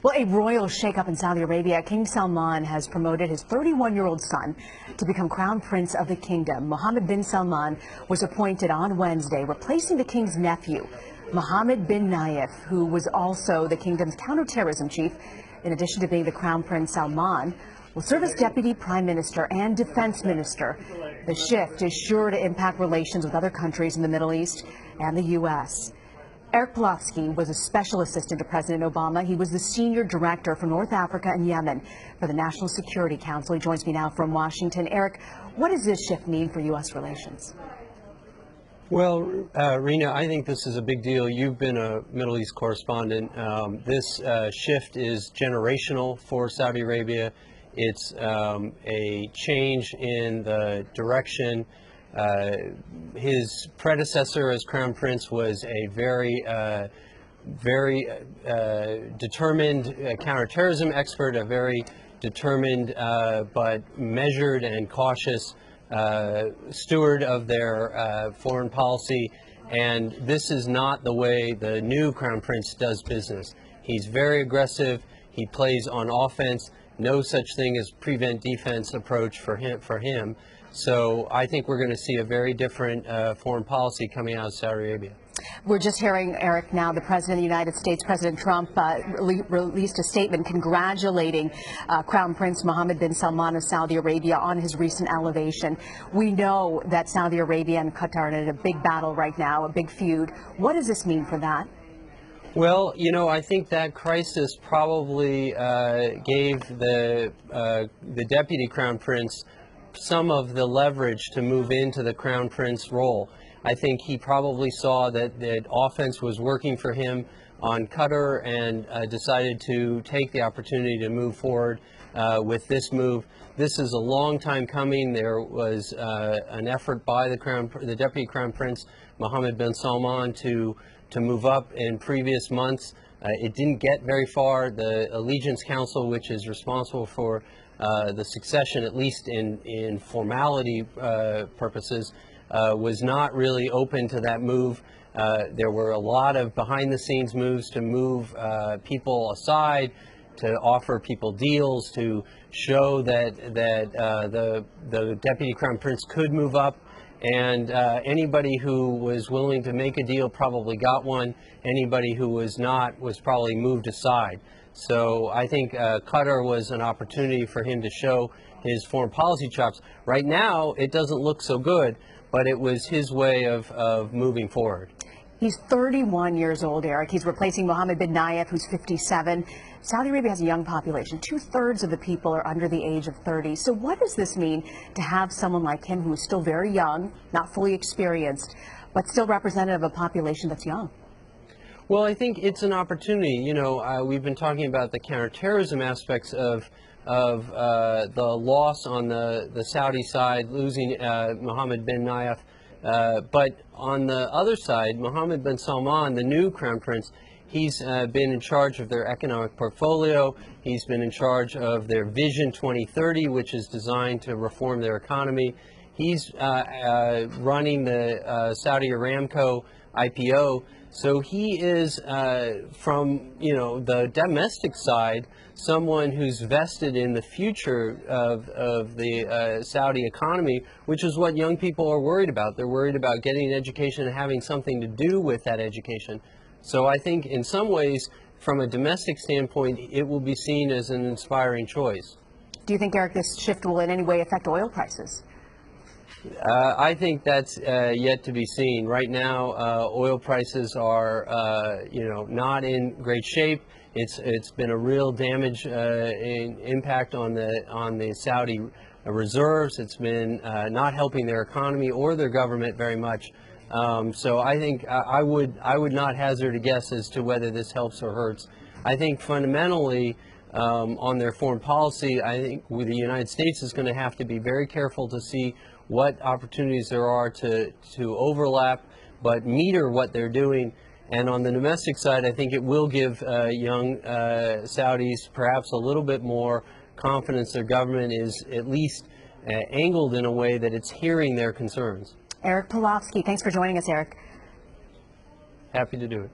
Well, a royal shakeup in Saudi Arabia. King Salman has promoted his 31-year-old son to become crown prince of the kingdom. Mohammed bin Salman was appointed on Wednesday, replacing the king's nephew, Mohammed bin Nayef, who was also the kingdom's counterterrorism chief. In addition to being the crown prince, Salman will serve as deputy prime minister and defense minister. The shift is sure to impact relations with other countries in the Middle East and the U.S. Eric Polofsky was a special assistant to President Obama. He was the senior director for North Africa and Yemen for the National Security Council. He joins me now from Washington. Eric, what does this shift mean for U.S. relations? Well, Rena, I think this is a big deal. You've been a Middle East correspondent. This shift is generational for Saudi Arabia. It's a change in the direction. His predecessor as Crown Prince was a very determined counterterrorism expert, a very determined but measured and cautious steward of their foreign policy. And this is not the way the new Crown Prince does business. He's very aggressive. He plays on offense. No such thing as prevent defense approach for him. So I think we're going to see a very different foreign policy coming out of Saudi Arabia. We're just hearing, Eric, now the President of the United States, President Trump, released a statement congratulating Crown Prince Mohammed bin Salman of Saudi Arabia on his recent elevation. We know that Saudi Arabia and Qatar are in a big battle right now, a big feud. What does this mean for that? Well, you know, I think that crisis probably gave the Deputy Crown Prince some of the leverage to move into the Crown Prince role. I think he probably saw that offense was working for him on Qatar and decided to take the opportunity to move forward with this move. This is a long time coming. There was an effort by the Deputy Crown Prince, Mohammed bin Salman, to move up in previous months. It didn't get very far. The Allegiance Council, which is responsible for the succession, at least in formality purposes, was not really open to that move. There were a lot of behind-the-scenes moves to move people aside, to offer people deals, to show that the Deputy Crown Prince could move up. And anybody who was willing to make a deal probably got one. Anybody who was not was probably moved aside. So I think Qatar was an opportunity for him to show his foreign policy chops. Right now, it doesn't look so good, but it was his way of moving forward. He's 31 years old, Eric. He's replacing Mohammed bin Nayef, who's 57. Saudi Arabia has a young population. 2/3 of the people are under the age of 30. So what does this mean to have someone like him who is still very young, not fully experienced, but still representative of a population that's young? Well, I think it's an opportunity. You know, we've been talking about the counterterrorism aspects of the loss on the Saudi side, losing Mohammed bin Nayef. But on the other side, Mohammed bin Salman, the new Crown Prince, he's been in charge of their economic portfolio. He's been in charge of their Vision 2030, which is designed to reform their economy. He's running the Saudi Aramco IPO. So he is, from the domestic side, someone who's vested in the future of the Saudi economy, which is what young people are worried about. They're worried about getting an education and having something to do with that education. So I think in some ways, from a domestic standpoint, it will be seen as an inspiring choice. Do you think, Eric, this shift will in any way affect oil prices? I think that's yet to be seen. Right now, oil prices are, not in great shape. It's been a real damage impact on the Saudi reserves. It's been not helping their economy or their government very much. So I think I would not hazard a guess as to whether this helps or hurts. I think fundamentally, on their foreign policy, I think the United States is going to have to be very careful to see what opportunities there are to overlap, but meter what they're doing. And on the domestic side, I think it will give young Saudis perhaps a little bit more confidence their government is at least angled in a way that it's hearing their concerns. Eric Polofsky, thanks for joining us, Eric. Happy to do it.